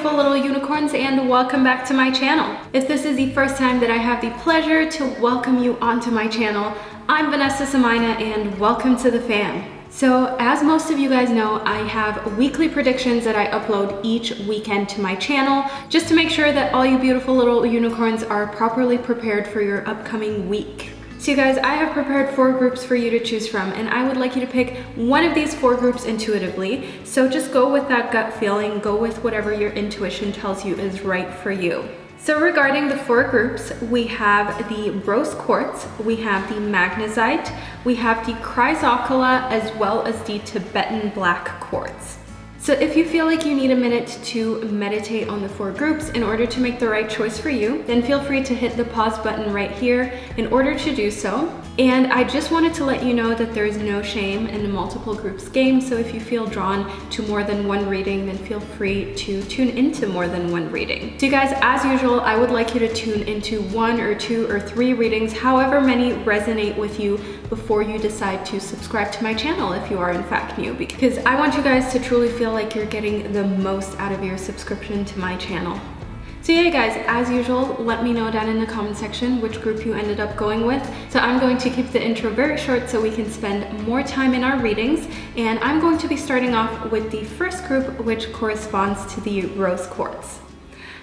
beautiful little unicorns, and welcome back to my channel. If this is the first time that I have the pleasure to welcome you onto my channel, I'm Vanessa Samina and welcome to the fam. So as most of you guys know, I have weekly predictions that I upload each weekend to my channel just to make sure that all you beautiful little unicorns are properly prepared for your upcoming week. So you guys, I have prepared 4 groups for you to choose from, and I would like you to pick one of these 4 groups intuitively. So just go with that gut feeling, go with whatever your intuition tells you is right for you. So regarding the 4 groups, we have the rose quartz, we have the magnesite, we have the Chrysocolla, as well as the Tibetan black quartz. So if you feel like you need a minute to meditate on the 4 groups in order to make the right choice for you, then feel free to hit the pause button right here in order to do so. And I just wanted to let you know that there's no shame in the multiple groups game, so if you feel drawn to more than one reading, then feel free to tune into more than one reading. So you guys, as usual, I would like you to tune into 1 or 2 or 3 readings, however many resonate with you, before you decide to subscribe to my channel if you are in fact new, because I want you guys to truly feel like you're getting the most out of your subscription to my channel. So yeah guys, as usual, let me know down in the comment section which group you ended up going with. So I'm going to keep the intro very short so we can spend more time in our readings, and I'm going to be starting off with the first group, which corresponds to the rose quartz.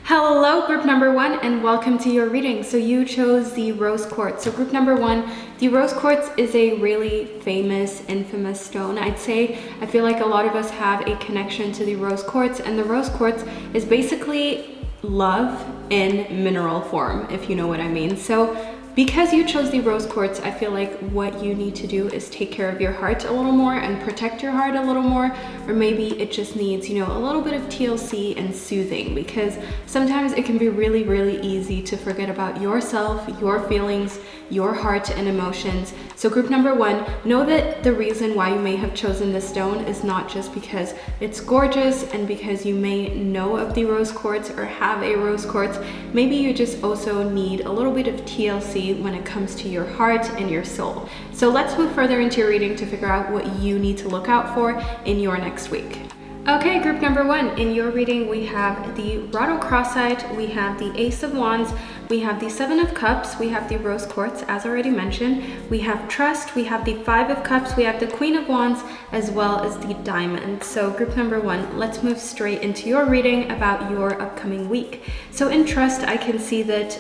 Hello group number 1 and welcome to your reading. So you chose the rose quartz. So group number 1, the rose quartz is a really famous, infamous stone. I'd say, I feel like a lot of us have a connection to the rose quartz, and the rose quartz is basically love in mineral form, if you know what I mean. So because you chose the rose quartz, I feel like what you need to do is take care of your heart a little more and protect your heart a little more, or maybe it just needs, you know, a little bit of TLC and soothing, because sometimes it can be really, really easy to forget about yourself, your feelings, your heart and emotions. So group number 1, know that the reason why you may have chosen this stone is not just because it's gorgeous and because you may know of the rose quartz or have a rose quartz. Maybe you just also need a little bit of TLC when it comes to your heart and your soul. So let's move further into your reading to figure out what you need to look out for in your next week. Okay, group number 1, in your reading we have the rhodochrosite, we have the Ace of Wands, we have the 7 of Cups, we have the rose quartz, as already mentioned, we have trust, we have the 5 of Cups, we have the Queen of Wands, as well as the diamond. So group number 1, let's move straight into your reading about your upcoming week. So in trust, I can see that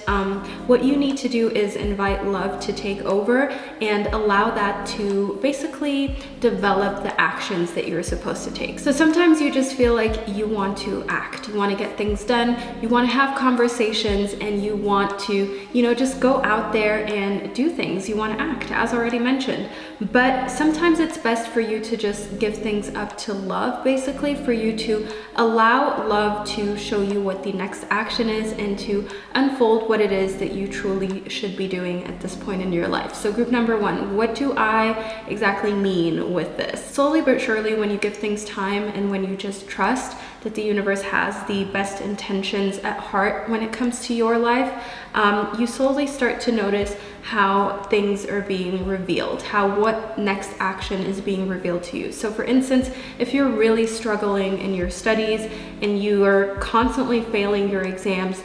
what you need to do is invite love to take over and allow that to basically develop the actions that you're supposed to take. So sometimes you just feel like you want to act, you want to get things done, you want to have conversations, and you want to, you know, just go out there and do things. You want to act, as already mentioned. But sometimes it's best for you to just give things up to love, basically, for you to allow love to show you what the next action is and to unfold what it is that you truly should be doing at this point in your life. So group number 1, what do I exactly mean with this? Slowly but surely, when you give things time and when you just trust that the universe has the best intentions at heart when it comes to your life, you slowly start to notice how things are being revealed, how what next action is being revealed to you. So for instance, if you're really struggling in your studies and you are constantly failing your exams,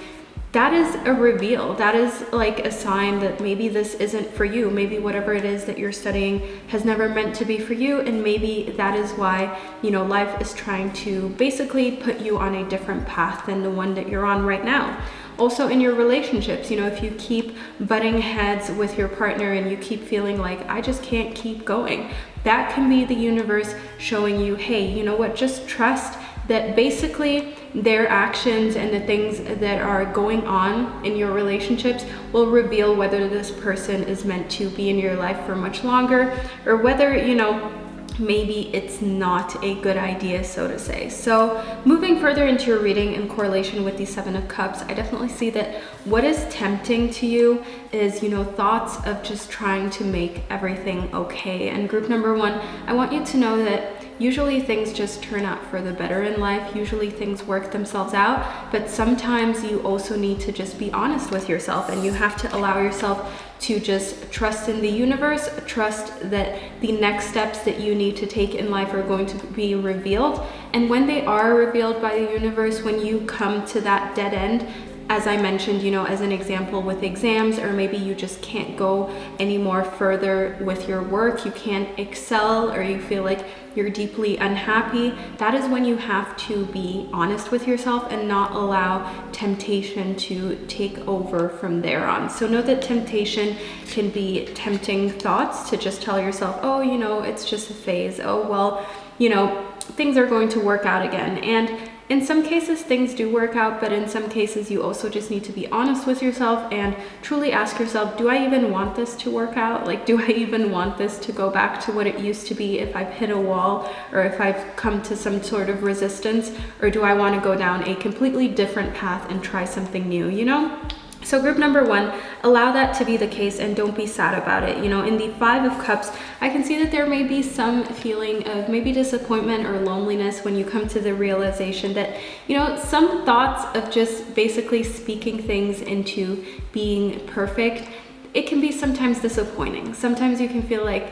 that is a reveal. That is like a sign that maybe this isn't for you. Maybe whatever it is that you're studying has never meant to be for you, and maybe that is why, you know, life is trying to basically put you on a different path than the one that you're on right now. Also in your relationships, you know, if you keep butting heads with your partner and you keep feeling like, I just can't keep going, that can be the universe showing you, hey, you know what, just trust that basically their actions and the things that are going on in your relationships will reveal whether this person is meant to be in your life for much longer, or whether, you know, maybe it's not a good idea, so to say. So moving further into your reading in correlation with the 7 of Cups, I definitely see that what is tempting to you is, you know, thoughts of just trying to make everything okay. And group number 1, I want you to know that usually things just turn out for the better in life. Usually things work themselves out, but sometimes you also need to just be honest with yourself, and you have to allow yourself to just trust in the universe, trust that the next steps that you need to take in life are going to be revealed, And when they are revealed by the universe, when you come to that dead end, as I mentioned, you know, as an example with exams, or maybe you just can't go any more further with your work, you can't excel, or you feel like you're deeply unhappy, that is when you have to be honest with yourself and not allow temptation to take over from there on. So know that temptation can be tempting thoughts to just tell yourself, oh, you know, it's just a phase. Oh, well, you know, things are going to work out again. And in some cases, things do work out, but in some cases, you also just need to be honest with yourself and truly ask yourself, do I even want this to work out? Like, do I even want this to go back to what it used to be if I've hit a wall or if I've come to some sort of resistance? Or do I want to go down a completely different path and try something new, you know? So group number one, allow that to be the case and don't be sad about it. You know, in the Five of Cups, I can see that there may be some feeling of maybe disappointment or loneliness when you come to the realization that, you know, some thoughts of just basically speaking things into being perfect, it can be sometimes disappointing. Sometimes you can feel like,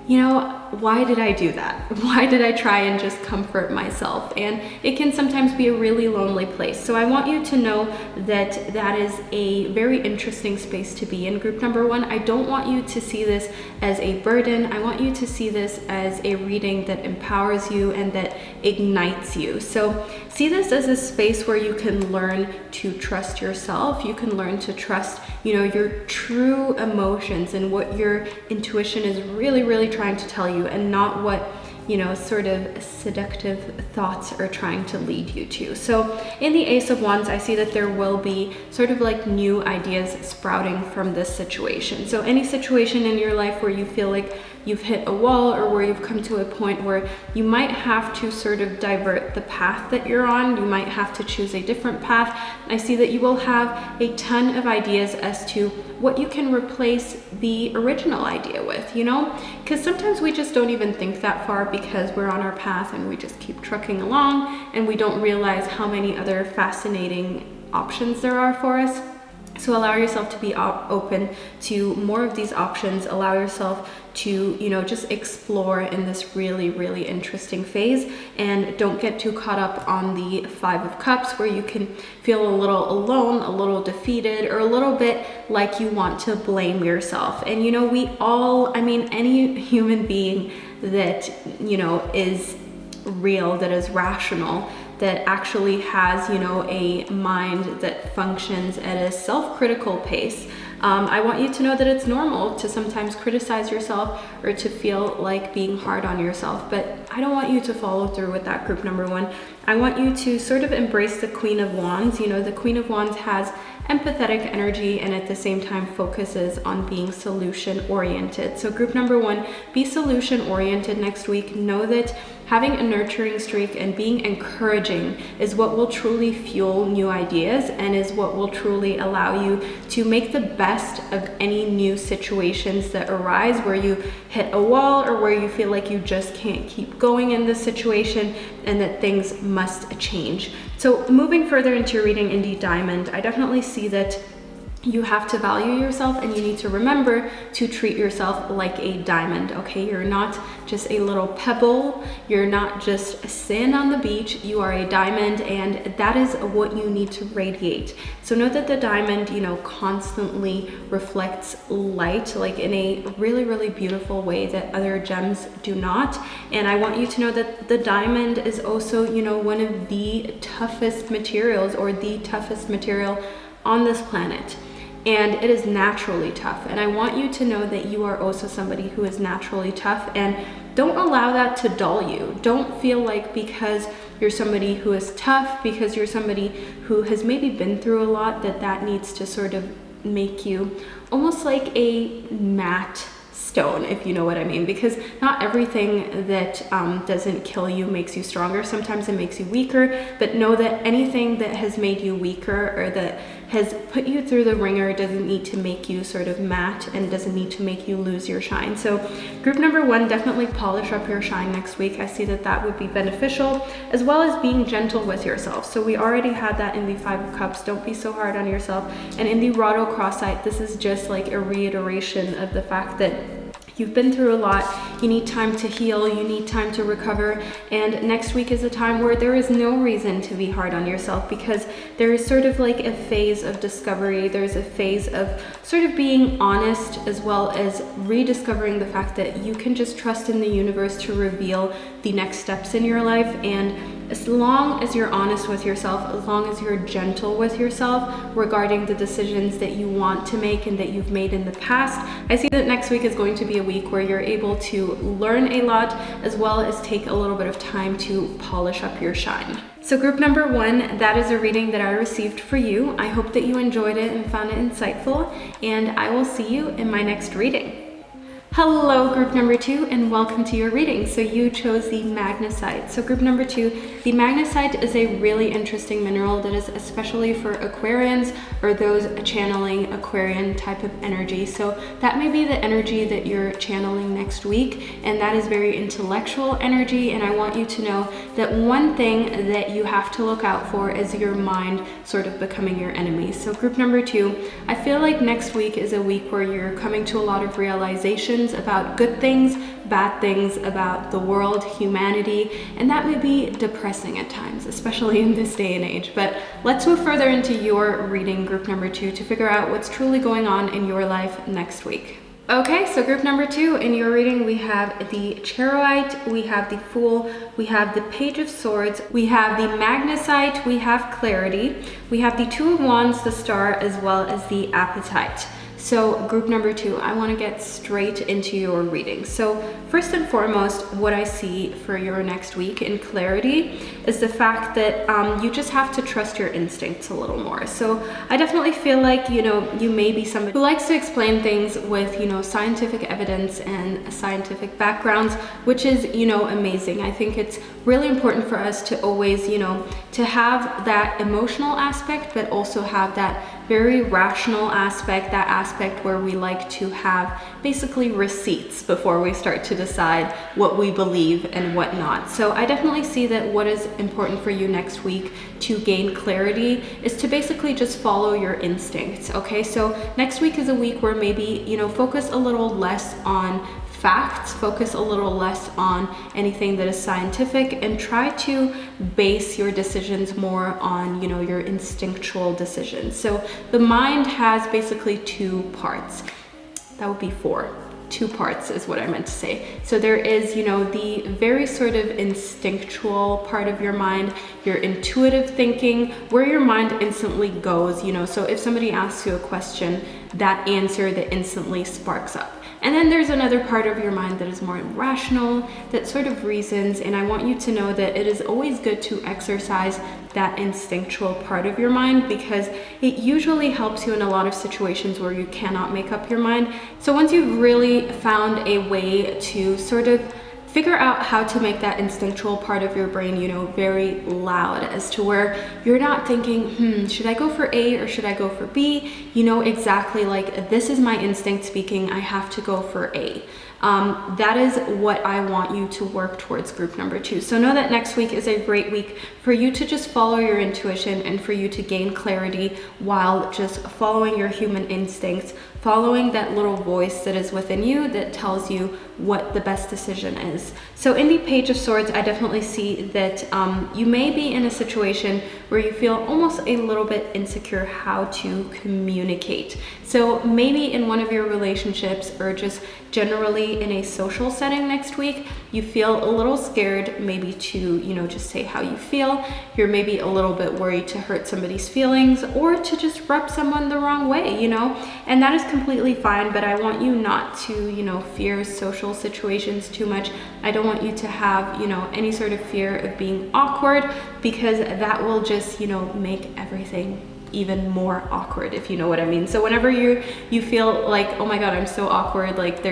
you know, why did I do that? Why did I try and just comfort myself? And it can sometimes be a really lonely place. So I want you to know that that is a very interesting space to be in. Group number one, I don't want you to see this as a burden. I want you to see this as a reading that empowers you and that ignites you. So see this as a space where you can learn to trust yourself. You can learn to trust, you know, your true emotions and what your intuition is really, really trying to tell you, and not what, you know, sort of seductive thoughts are trying to lead you to. So in the Ace of Wands, I see that there will be sort of like new ideas sprouting from this situation. So any situation in your life where you feel like you've hit a wall, or where you've come to a point where you might have to sort of divert the path that you're on, you might have to choose a different path, I see that you will have a ton of ideas as to what you can replace the original idea with, you know? Because sometimes we just don't even think that far because we're on our path and we just keep trucking along and we don't realize how many other fascinating options there are for us. So allow yourself to be open to more of these options. Allow yourself to, you know, just explore in this really, really interesting phase, and don't get too caught up on the Five of Cups where you can feel a little alone, a little defeated, or a little bit like you want to blame yourself. And, you know, we all, I mean, any human being that, you know, is real, that is rational, that actually has, you know, a mind that functions at a self-critical pace. I want you to know that it's normal to sometimes criticize yourself or to feel like being hard on yourself, but I don't want you to follow through with that, group number one. I want you to sort of embrace the Queen of Wands. You know, the Queen of Wands has empathetic energy and at the same time focuses on being solution oriented. So group number one, be solution oriented next week. Know that having a nurturing streak and being encouraging is what will truly fuel new ideas and is what will truly allow you to make the best of any new situations that arise where you hit a wall or where you feel like you just can't keep going in this situation and that things must change. So moving further into your reading, Indie Diamond, I definitely see that you have to value yourself and you need to remember to treat yourself like a diamond, okay? You're not just a little pebble. You're not just sand on the beach. You are a diamond, and that is what you need to radiate. So know that the diamond, you know, constantly reflects light, like in a really, really beautiful way that other gems do not. And I want you to know that the diamond is also, you know, one of the toughest materials, or the toughest material on this planet. And it is naturally tough. And I want you to know that you are also somebody who is naturally tough, and don't allow that to dull you. Don't feel like because you're somebody who is tough, because you're somebody who has maybe been through a lot, that that needs to sort of make you almost like a matte stone, if you know what I mean, because not everything that doesn't kill you makes you stronger. Sometimes it makes you weaker, but know that anything that has made you weaker or that has put you through the ringer doesn't need to make you sort of matte and doesn't need to make you lose your shine. So group number one, definitely polish up your shine next week. I see that that would be beneficial, as well as being gentle with yourself. So we already had that in the Five of Cups. Don't be so hard on yourself. And in the Rado Crossite, this is just like a reiteration of the fact that You've been through a lot, you need time to heal, you need time to recover, and next week is a time where there is no reason to be hard on yourself, because there is sort of like a phase of discovery, there's a phase of sort of being honest, as well as rediscovering the fact that you can just trust in the universe to reveal the next steps in your life. And as long as you're honest with yourself, as long as you're gentle with yourself regarding the decisions that you want to make and that you've made in the past, I see that next week is going to be a week where you're able to learn a lot, as well as take a little bit of time to polish up your shine. So group number 1, that is a reading that I received for you. I hope that you enjoyed it and found it insightful, and I will see you in my next reading. Hello, group number 2, and welcome to your reading. So you chose the Magnesite. So group number 2, the Magnesite is a really interesting mineral that is especially for Aquarians or those channeling Aquarian type of energy. So that may be the energy that you're channeling next week, and that is very intellectual energy. And I want you to know that one thing that you have to look out for is your mind sort of becoming your enemy. So group number 2, I feel like next week is a week where you're coming to a lot of realizations about good things, bad things, about the world, humanity, and that may be depressing at times, especially in this day and age. But let's move further into your reading, group number 2, to figure out what's truly going on in your life next week. Okay, so group number 2, in your reading, we have the Charoite, we have the Fool, we have the Page of Swords, we have the Magnesite, we have Clarity, we have the Two of Wands, the Star, as well as the Appetite. So group number 2, I want to get straight into your reading. So first and foremost, what I see for your next week in Clarity is the fact that you just have to trust your instincts a little more. So I definitely feel like, you may be somebody who likes to explain things with, scientific evidence and scientific backgrounds, which is, amazing. I think it's really important for us to always, to have that emotional aspect, but also have that very rational aspect, that aspect where we like to have basically receipts before we start to decide what we believe and what not. So I definitely see that what is important for you next week to gain clarity is to basically just follow your instincts, okay? So next week is a week where maybe, focus a little less on facts, focus a little less on anything that is scientific, and try to base your decisions more on, your instinctual decisions. So the mind has basically 2 parts. That would be 4. 2 parts is what I meant to say. So there is, the very sort of instinctual part of your mind, your intuitive thinking, where your mind instantly goes, so if somebody asks you a question, that answer that instantly sparks up. And then there's another part of your mind that is more rational, that sort of reasons, and I want you to know that it is always good to exercise that instinctual part of your mind, because it usually helps you in a lot of situations where you cannot make up your mind. So once you've really found a way to sort of figure out how to make that instinctual part of your brain, very loud, as to where you're not thinking, should I go for A or should I go for B? Exactly, like, this is my instinct speaking, I have to go for A. That is what I want you to work towards, group number 2. So know that next week is a great week for you to just follow your intuition and for you to gain clarity while just following your human instincts, following that little voice that is within you that tells you what the best decision is. So in the Page of Swords, I definitely see that you may be in a situation where you feel almost a little bit insecure how to communicate. So maybe in one of your relationships, or just generally in a social setting next week, you feel a little scared maybe to, just say how you feel. You're maybe a little bit worried to hurt somebody's feelings or to just rub someone the wrong way, and that is completely fine, but I want you not to, fear social situations too much. I don't want you to have, any sort of fear of being awkward, because that will just, make everything even more awkward, if you know what I mean. So whenever you feel like, oh my god, I'm so awkward, like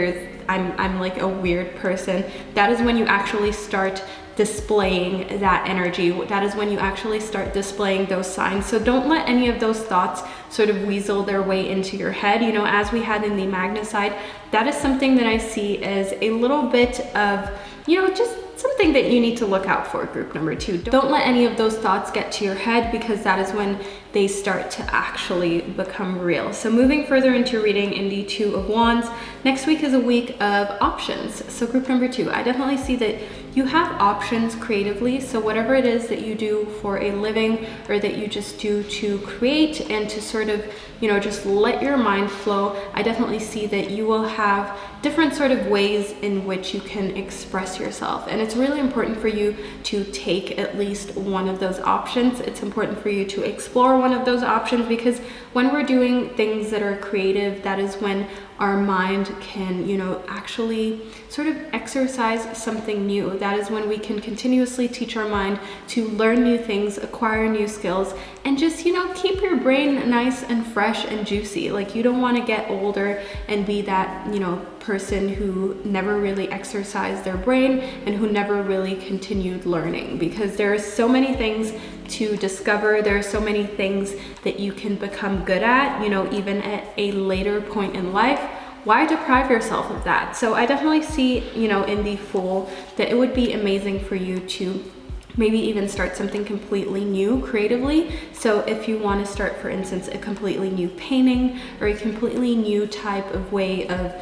I'm like a weird person, that is when you actually start displaying that energy. That is when you actually start displaying those signs. So don't let any of those thoughts sort of weasel their way into your head. As we had in the Magnesite, that is something that I see as a little bit of, just something that you need to look out for, group number 2. Don't let any of those thoughts get to your head, because that is when they start to actually become real. So moving further into your reading in the Two of Wands, next week is a week of options. So group number 2, I definitely see that you have options creatively. So whatever it is that you do for a living, or that you just do to create and to sort of, just let your mind flow, I definitely see that you will have different sort of ways in which you can express yourself. And it's really important for you to take at least one of those options. It's important for you to explore one of those options, because when we're doing things that are creative, that is when our mind can, actually sort of exercise something new. That is when we can continuously teach our mind to learn new things, acquire new skills, and just, keep your brain nice and fresh and juicy. Like, you don't want to get older and be that, person who never really exercised their brain and who never really continued learning, because there are so many things to discover. There are so many things that you can become good at, even at a later point in life. Why deprive yourself of that? So I definitely see, in the Fool, that it would be amazing for you to maybe even start something completely new creatively. So if you want to start, for instance, a completely new painting, or a completely new type of way of,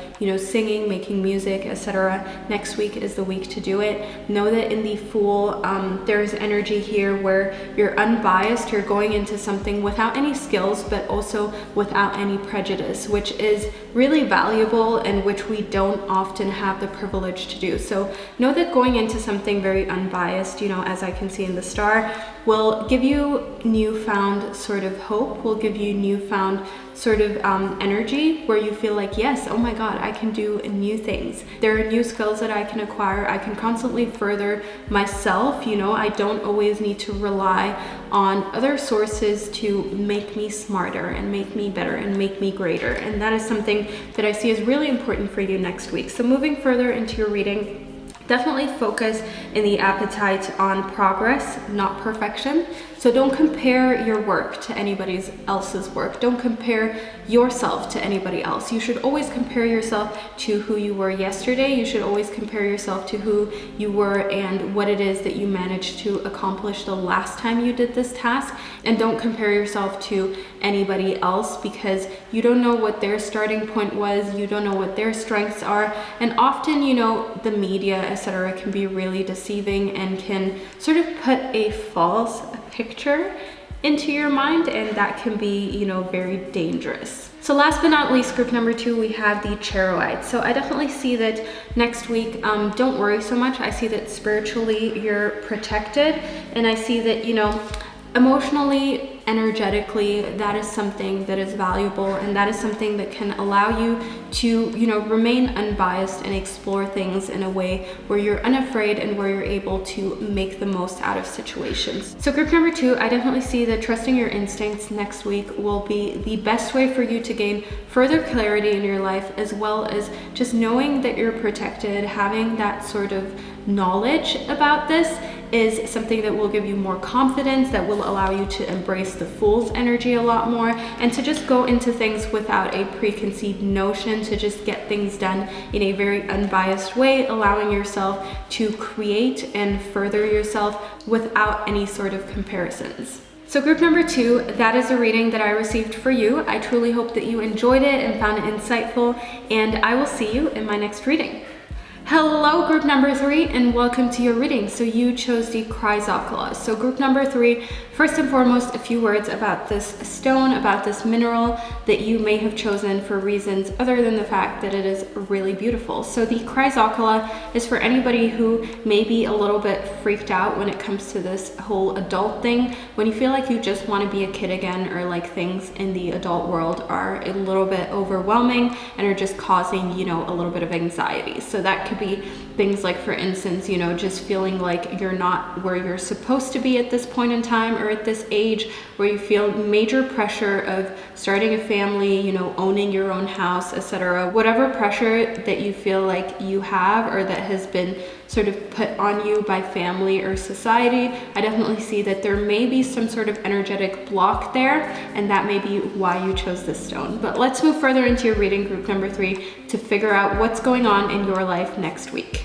singing, making music, etc., next week is the week to do it. Know that in the Fool, there's energy here where you're unbiased, you're going into something without any skills, but also without any prejudice, which is really valuable and which we don't often have the privilege to do. So know that going into something very unbiased, as I can see in the star, will give you newfound sort of hope, will give you newfound sort of energy, where you feel like, yes, oh my God, I can do new things. There are new skills that I can acquire. I can constantly further myself. I don't always need to rely on other sources to make me smarter and make me better and make me greater. And that is something that I see is really important for you next week. So moving further into your reading, definitely focus in the appetite on progress, not perfection. So don't compare your work to anybody else's work. Don't compare yourself to anybody else. You should always compare yourself to who you were yesterday. You should always compare yourself to who you were and what it is that you managed to accomplish the last time you did this task. And don't compare yourself to anybody else, because you don't know what their starting point was. You don't know what their strengths are. And often, the media, etc., can be really deceiving and can sort of put a false picture into your mind, and that can be, very dangerous. So last but not least, group number 2, we have the Charoite. So I definitely see that next week, don't worry so much. I see that spiritually you're protected, and I see that, emotionally, energetically, that is something that is valuable, and that is something that can allow you to, remain unbiased and explore things in a way where you're unafraid and where you're able to make the most out of situations. So group number 2, I definitely see that trusting your instincts next week will be the best way for you to gain further clarity in your life, as well as just knowing that you're protected. Having that sort of knowledge about this is something that will give you more confidence, that will allow you to embrace the Fool's energy a lot more, and to just go into things without a preconceived notion, to just get things done in a very unbiased way, allowing yourself to create and further yourself without any sort of comparisons. So group number 2, that is a reading that I received for you. I truly hope that you enjoyed it and found it insightful, and I will see you in my next reading. Hello, group number 3, and welcome to your reading. So you chose the Chrysocolla. So group number 3, first and foremost, a few words about this stone, about this mineral that you may have chosen for reasons other than the fact that it is really beautiful. So the Chrysocolla is for anybody who may be a little bit freaked out when it comes to this whole adult thing, when you feel like you just want to be a kid again, or like things in the adult world are a little bit overwhelming and are just causing, a little bit of anxiety. So that could be things like, for instance, just feeling like you're not where you're supposed to be at this point in time, or at this age, where you feel major pressure of starting a family, owning your own house, etc. Whatever pressure that you feel like you have, or that has been sort of put on you by family or society, I definitely see that there may be some sort of energetic block there, and that may be why you chose this stone. But let's move further into your reading, group number 3, to figure out what's going on in your life next week.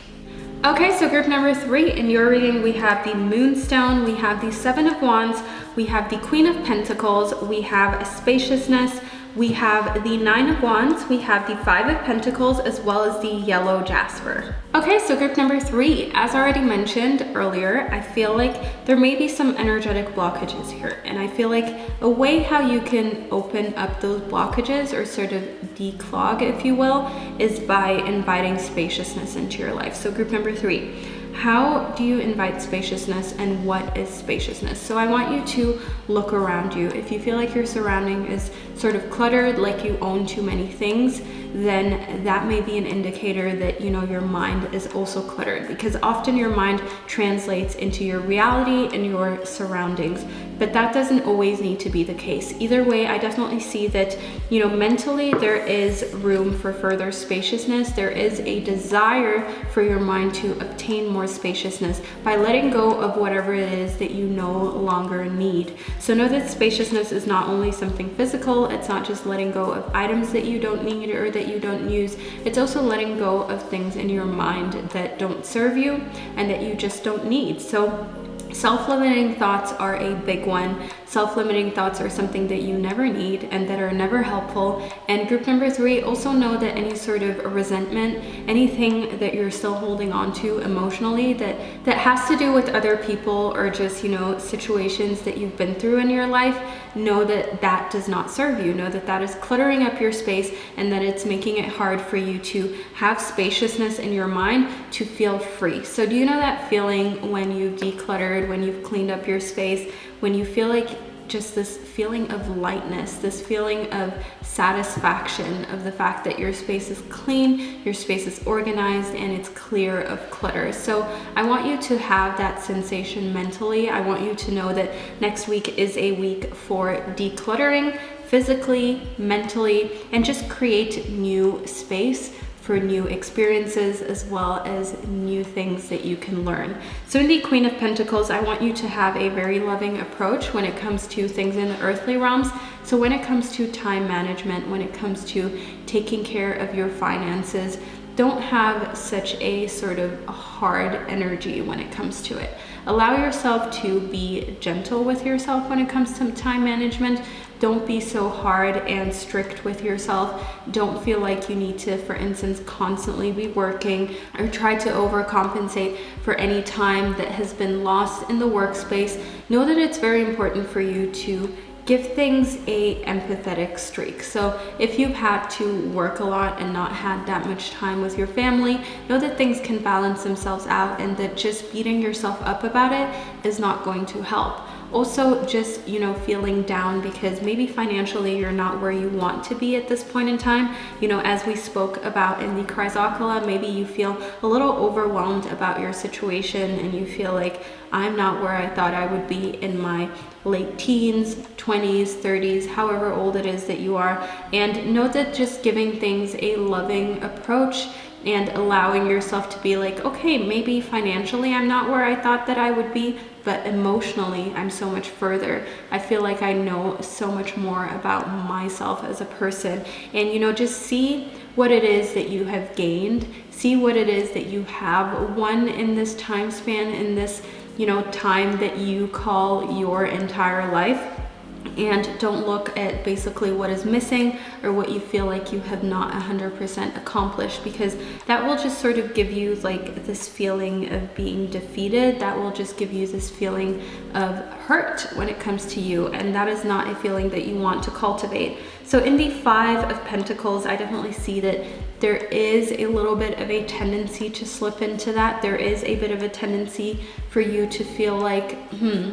Okay, so group number 3, in your reading, we have the Moonstone, we have the Seven of Wands, we have the Queen of Pentacles, we have Spaciousness, we have the Nine of Wands, we have the Five of Pentacles, as well as the Yellow Jasper. Okay, so group number 3, as already mentioned earlier, I feel like there may be some energetic blockages here. And I feel like a way how you can open up those blockages or sort of declog, if you will, is by inviting spaciousness into your life. So group number 3. How do you invite spaciousness, and what is spaciousness? So I want you to look around you. If you feel like your surrounding is sort of cluttered, like you own too many things, then that may be an indicator that, you know, your mind is also cluttered, because often your mind translates into your reality and your surroundings, but that doesn't always need to be the case. Either way, I definitely see that, you know, mentally there is room for further spaciousness. There is a desire for your mind to obtain more spaciousness by letting go of whatever it is that you no longer need. So know that spaciousness is not only something physical, it's not just letting go of items that you don't need or that you don't use, it's also letting go of things in your mind that don't serve you and that you just don't need. So self-limiting thoughts are a big one. Self-limiting thoughts are something that you never need and that are never helpful. And group number 3, also know that any sort of resentment, anything that you're still holding on to emotionally that has to do with other people or just, you know, situations that you've been through in your life, know that that does not serve you. Know that that is cluttering up your space and that it's making it hard for you to have spaciousness in your mind to feel free. So do you know that feeling when you've decluttered, when you've cleaned up your space, when you feel like just this feeling of lightness, this feeling of satisfaction of the fact that your space is clean, your space is organized, and it's clear of clutter. So I want you to have that sensation mentally. I want you to know that next week is a week for decluttering physically, mentally, and just create new space for new experiences as well as new things that you can learn. So in the Queen of Pentacles, I want you to have a very loving approach when it comes to things in the earthly realms. So when it comes to time management, when it comes to taking care of your finances, don't have such a sort of hard energy when it comes to it. Allow yourself to be gentle with yourself when it comes to time management. Don't be so hard and strict with yourself. Don't feel like you need to, for instance, constantly be working or try to overcompensate for any time that has been lost in the workspace. Know that it's very important for you to give things a empathetic streak. So if you've had to work a lot and not had that much time with your family, know that things can balance themselves out and that just beating yourself up about it is not going to help. Also, just, you know, feeling down because maybe financially you're not where you want to be at this point in time. You know, as we spoke about in the Chrysocolla, maybe you feel a little overwhelmed about your situation and you feel like, I'm not where I thought I would be in my late teens, 20s, 30s, however old it is that you are. And know that just giving things a loving approach and allowing yourself to be like, okay, maybe financially I'm not where I thought that I would be, but emotionally I'm so much further. I feel like I know so much more about myself as a person. And, you know, just see what it is that you have gained, see what it is that you have won in this time span, in this, you know, time that you call your entire life. And don't look at basically what is missing or what you feel like you have not 100% accomplished, because that will just sort of give you like this feeling of being defeated. That will just give you this feeling of hurt when it comes to you, and that is not a feeling that you want to cultivate. So in the Five of Pentacles, I definitely see that there is a little bit of a tendency to slip into that. There is a bit of a tendency for you to feel like,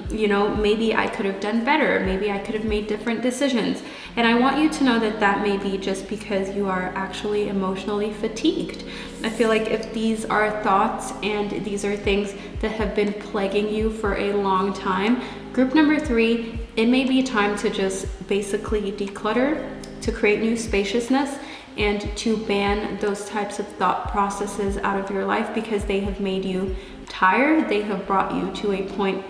you know, maybe I could have done better. Maybe I could have made different decisions. And I want you to know that that may be just because you are actually emotionally fatigued. I feel like if these are thoughts and these are things that have been plaguing you for a long time, group number 3, it may be time to just basically declutter, to create new spaciousness, and to ban those types of thought processes out of your life because they have made you tired. They have brought you to a point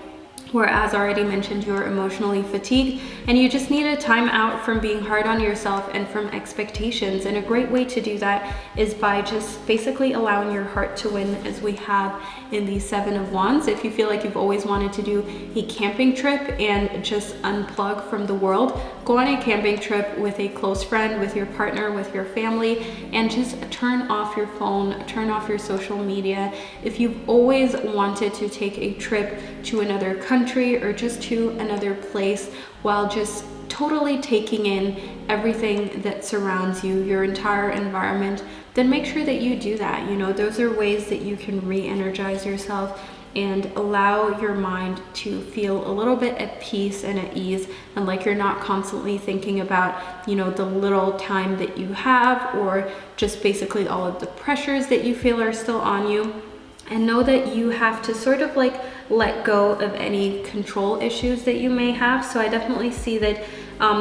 where, as already mentioned, you're emotionally fatigued and you just need a time out from being hard on yourself and from expectations. And a great way to do that is by just basically allowing your heart to win, as we have in the Seven of Wands. If you feel like you've always wanted to do a camping trip and just unplug from the world, go on a camping trip with a close friend, with your partner, with your family, and just turn off your phone, turn off your social media. If you've always wanted to take a trip to another country or just to another place, while just totally taking in everything that surrounds you, your entire environment, then make sure that you do that. You know, those are ways that you can re-energize yourself and allow your mind to feel a little bit at peace and at ease, and like you're not constantly thinking about, you know, the little time that you have, or just basically all of the pressures that you feel are still on you. And know that you have to sort of like let go of any control issues that you may have. So I definitely see that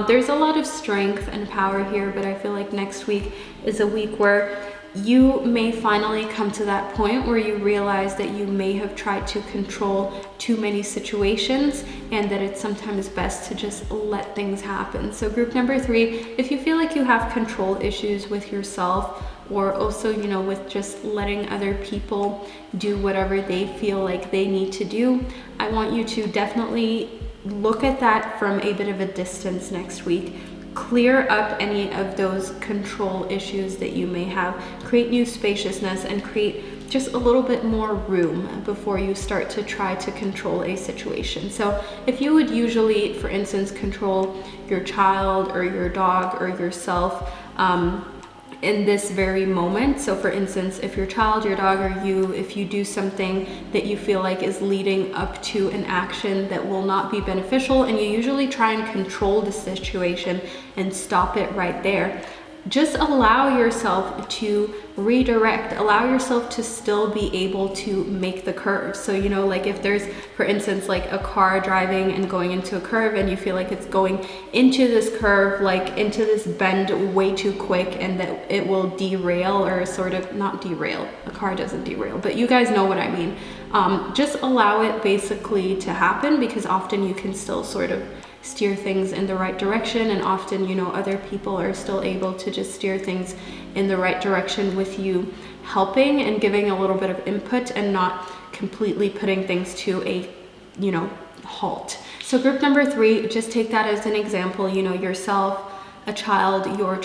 there's a lot of strength and power here, but I feel like next week is a week where you may finally come to that point where you realize that you may have tried to control too many situations, and that it's sometimes best to just let things happen. So group number 3, if you feel like you have control issues with yourself, or also, you know, with just letting other people do whatever they feel like they need to do, I want you to definitely look at that from a bit of a distance next week. Clear up any of those control issues that you may have. Create new spaciousness and create just a little bit more room before you start to try to control a situation. So if you would usually, for instance, control your child or your dog or yourself, in this very moment. So for instance, if your child, your dog, or you, if you do something that you feel like is leading up to an action that will not be beneficial, and you usually try and control the situation and stop it right there, just allow yourself to redirect, allow yourself to still be able to make the curve. So, you know, like if there's, for instance, like a car driving and going into a curve, and you feel like it's going into this curve, like into this bend way too quick, and that it will derail, or sort of not derail, a car doesn't derail, but you guys know what I mean. Just allow it basically to happen, because often you can still sort of steer things in the right direction, and often, you know, other people are still able to just steer things in the right direction with you helping and giving a little bit of input, and not completely putting things to a, you know, halt. So group number 3, just take that as an example, you know, yourself, a child, your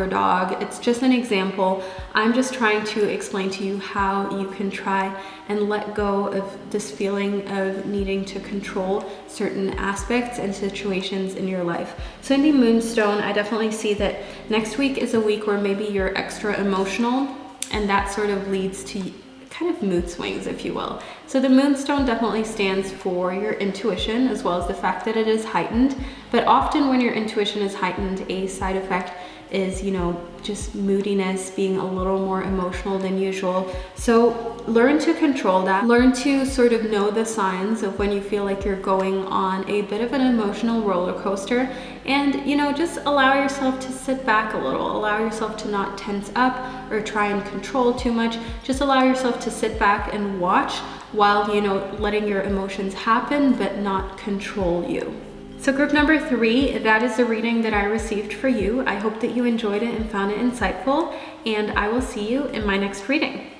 dog. It's just an example. I'm just trying to explain to you how you can try and let go of this feeling of needing to control certain aspects and situations in your life. So in the Moonstone, I definitely see that next week is a week where maybe you're extra emotional, and that sort of leads to kind of mood swings, if you will. So the Moonstone definitely stands for your intuition, as well as the fact that it is heightened. But often when your intuition is heightened, a side effect is, you know, just moodiness, being a little more emotional than usual. So learn to control that. Learn to sort of know the signs of when you feel like you're going on a bit of an emotional roller coaster, and, you know, just allow yourself to sit back a little. Allow yourself to not tense up or try and control too much. Just allow yourself to sit back and watch while, you know, letting your emotions happen but not control you. So group number 3, that is the reading that I received for you. I hope that you enjoyed it and found it insightful, and I will see you in my next reading.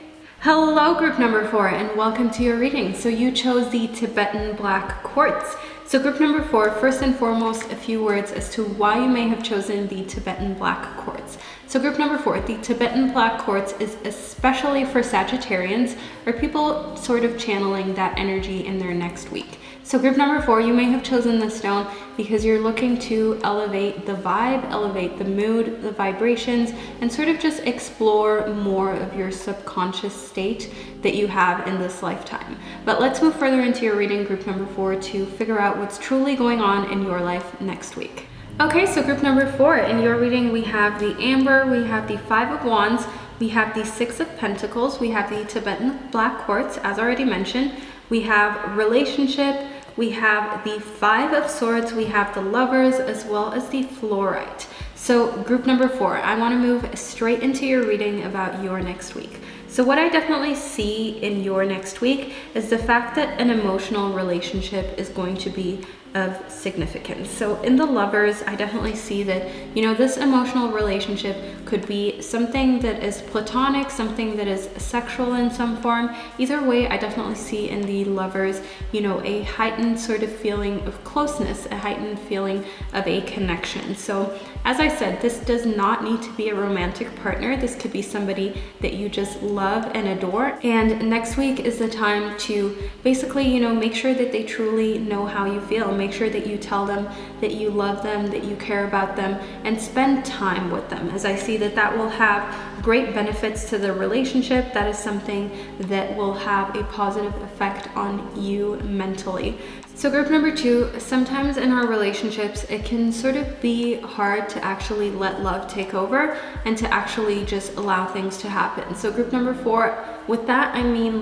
Hello group number 4, and welcome to your reading. So you chose the Tibetan Black Quartz. So group number 4, first and foremost, a few words as to why you may have chosen the Tibetan Black Quartz. So group number 4, the Tibetan Black Quartz is especially for Sagittarians, or people sort of channeling that energy in their next week. So group number 4, you may have chosen this stone because you're looking to elevate the vibe, elevate the mood, the vibrations, and sort of just explore more of your subconscious state that you have in this lifetime. But let's move further into your reading, group number 4, to figure out what's truly going on in your life next week. Okay, so group number 4, in your reading, we have the Amber, we have the 5 of Wands, we have the 6 of Pentacles, we have the Tibetan Black Quartz, as already mentioned, we have relationship, we have the 5 of Swords, we have the Lovers, as well as the Fluorite. So group number 4, I want to move straight into your reading about your next week. So what I definitely see in your next week is the fact that an emotional relationship is going to be of significance. So in the lovers, I definitely see that, this emotional relationship could be something that is platonic, something that is sexual in some form. Either way, I definitely see in the lovers, a heightened sort of feeling of closeness, a heightened feeling of a connection. So as I said, this does not need to be a romantic partner. This could be somebody that you just love and adore. And next week is the time to basically, make sure that they truly know how you feel. Make sure that you tell them that you love them, that you care about them, and spend time with them, as I see that will have great benefits to the relationship. That is something that will have a positive effect on you mentally. So group number 2, sometimes in our relationships, it can sort of be hard to actually let love take over and to actually just allow things to happen. So group number 4, with that, I mean,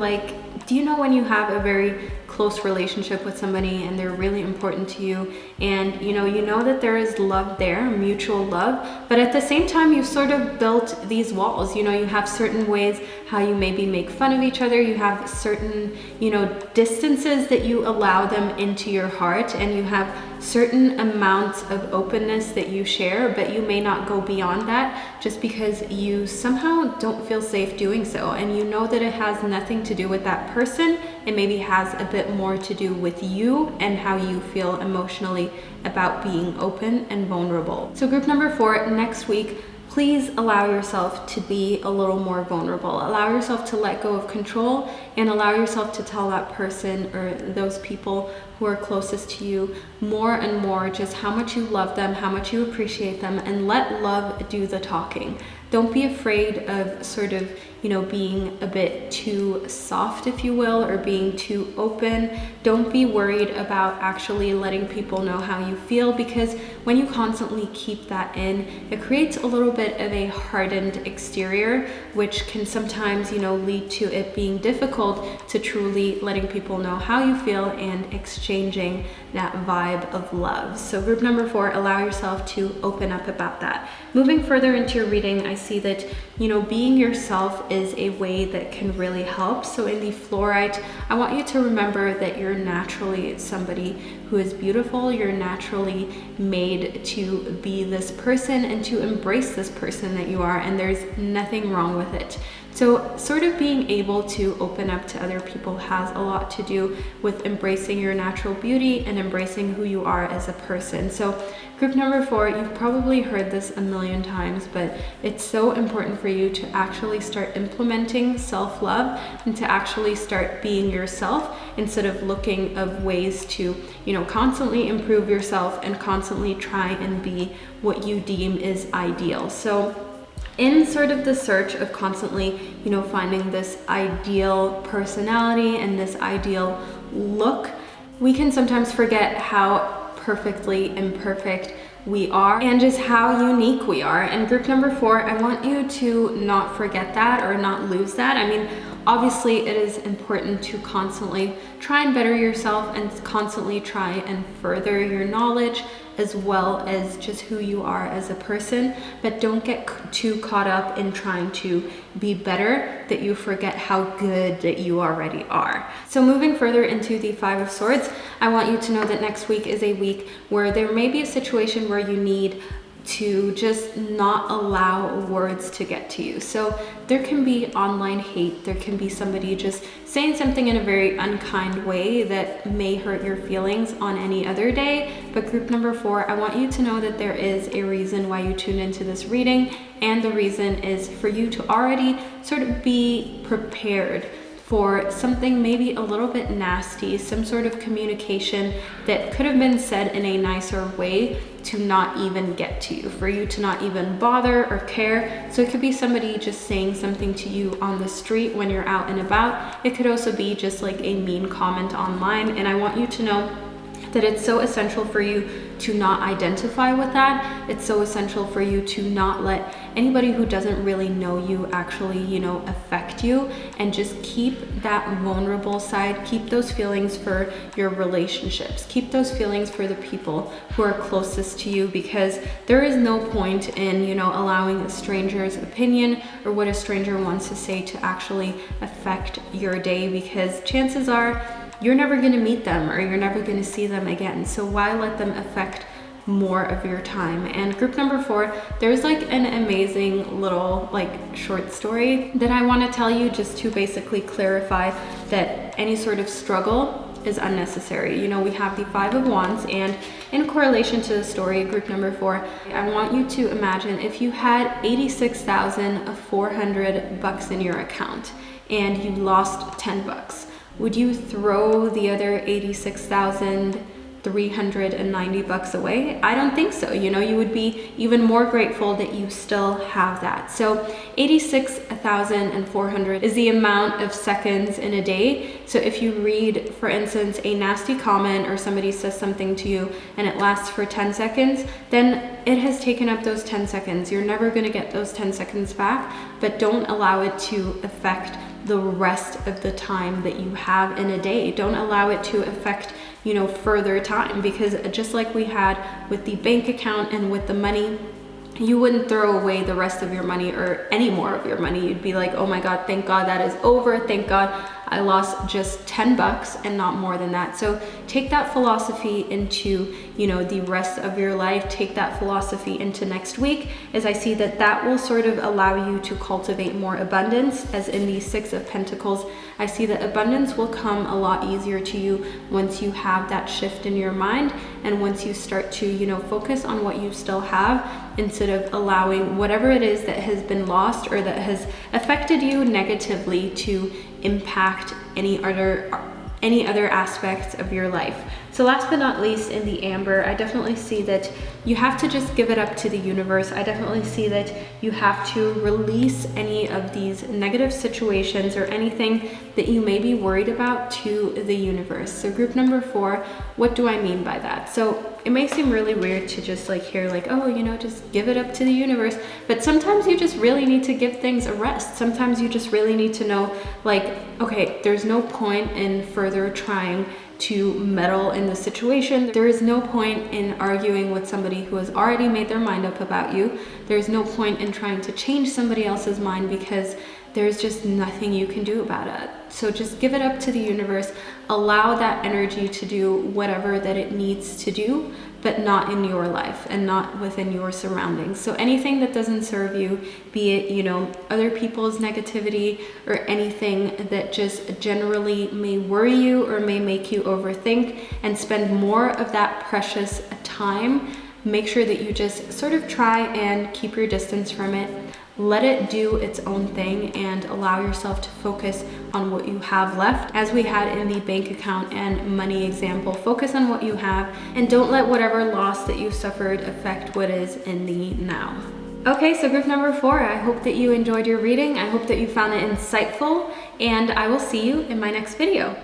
do you know when you have a very close relationship with somebody and they're really important to you, and you know that there is love there, mutual love, but at the same time you've sort of built these walls. You have certain ways how you maybe make fun of each other, you have certain distances that you allow them into your heart, and you have certain amounts of openness that you share, but you may not go beyond that just because you somehow don't feel safe doing so, and you know that it has nothing to do with that person. It maybe has a bit more to do with you and how you feel emotionally about being open and vulnerable. So group number 4, next week, please allow yourself to be a little more vulnerable. Allow yourself to let go of control and allow yourself to tell that person or those people who are closest to you more and more just how much you love them, how much you appreciate them, and let love do the talking. Don't be afraid of sort of, being a bit too soft, if you will, or being too open. Don't be worried about actually letting people know how you feel, because when you constantly keep that in, it creates a little bit of a hardened exterior, which can sometimes, lead to it being difficult to truly letting people know how you feel and exchanging that vibe of love. So group number 4, allow yourself to open up about that. Moving further into your reading, I see that, being yourself is a way that can really help. So in the fluorite, I want you to remember that you're naturally somebody who is beautiful. You're naturally made to be this person and to embrace this person that you are, and there's nothing wrong with it. So sort of being able to open up to other people has a lot to do with embracing your natural beauty and embracing who you are as a person. So group number 4, you've probably heard this a million times, but it's so important for you to actually start implementing self-love and to actually start being yourself instead of looking of ways to, constantly improve yourself and constantly try and be what you deem is ideal. So in sort of the search of constantly, finding this ideal personality and this ideal look, we can sometimes forget how perfectly imperfect we are and just how unique we are. And group number 4, I want you to not forget that or not lose that. I mean, obviously it is important to constantly try and better yourself and constantly try and further your knowledge as well as just who you are as a person, but don't get too caught up in trying to be better that you forget how good that you already are. So moving further into the 5 of Swords, I want you to know that next week is a week where there may be a situation where you need to just not allow words to get to you. So there can be online hate, there can be somebody just saying something in a very unkind way that may hurt your feelings on any other day. But group number 4, I want you to know that there is a reason why you tuned into this reading, and the reason is for you to already sort of be prepared for something maybe a little bit nasty, some sort of communication that could have been said in a nicer way to not even get to you, for you to not even bother or care. So it could be somebody just saying something to you on the street when you're out and about. It could also be just like a mean comment online. And I want you to know that it's so essential for you to not identify with that. It's so essential for you to not let anybody who doesn't really know you actually, you know, affect you, and just keep that vulnerable side, keep those feelings for your relationships, keep those feelings for the people who are closest to you, because there is no point in, you know, allowing a stranger's opinion or what a stranger wants to say to actually affect your day, because chances are you're never going to meet them or you're never going to see them again. So why let them affect more of your time? And group number 4, there's like an amazing little like short story that I want to tell you, just to basically clarify that any sort of struggle is unnecessary. You know, we have the 5 of Wands, and in correlation to the story, group number 4, I want you to imagine if you had 86,400 bucks in your account and you lost 10 bucks. Would you throw the other 86,390 bucks away? I don't think so. You know, you would be even more grateful that you still have that. So 86,400 is the amount of seconds in a day. So if you read, for instance, a nasty comment or somebody says something to you and it lasts for 10 seconds, then it has taken up those 10 seconds. You're never going to get those 10 seconds back, but don't allow it to affect the rest of the time that you have in a day. Don't allow it to affect, you know, further time, because just like we had with the bank account and with the money, you wouldn't throw away the rest of your money or any more of your money. You'd be like, oh my God, thank God that is over. Thank God I lost just 10 bucks and not more than that. So take that philosophy into, you know, the rest of your life. Take that philosophy into next week, as I see that that will sort of allow you to cultivate more abundance. As in the 6 of Pentacles, I see that abundance will come a lot easier to you once you have that shift in your mind, and once you start to, you know, focus on what you still have, instead of allowing whatever it is that has been lost or that has affected you negatively to impact any other aspects of your life. So last but not least, in the Amber, I definitely see that you have to just give it up to the universe. I definitely see that you have to release any of these negative situations or anything that you may be worried about to the universe. So group number 4, what do I mean by that? So it may seem really weird to just like hear like, oh, you know, just give it up to the universe. But sometimes you just really need to give things a rest. Sometimes you just really need to know, like, okay, there's no point in further trying to meddle in the situation. There is no point in arguing with somebody who has already made their mind up about you. There's no point in trying to change somebody else's mind, because there's just nothing you can do about it. So just give it up to the universe. Allow that energy to do whatever that it needs to do, but not in your life and not within your surroundings. So anything that doesn't serve you, be it, you know, other people's negativity or anything that just generally may worry you or may make you overthink and spend more of that precious time, make sure that you just sort of try and keep your distance from it. Let it do its own thing and allow yourself to focus on what you have left. As we had in the bank account and money example, focus on what you have and don't let whatever loss that you suffered affect what is in the now. Okay, so group number 4, I hope that you enjoyed your reading. I hope that you found it insightful, and I will see you in my next video.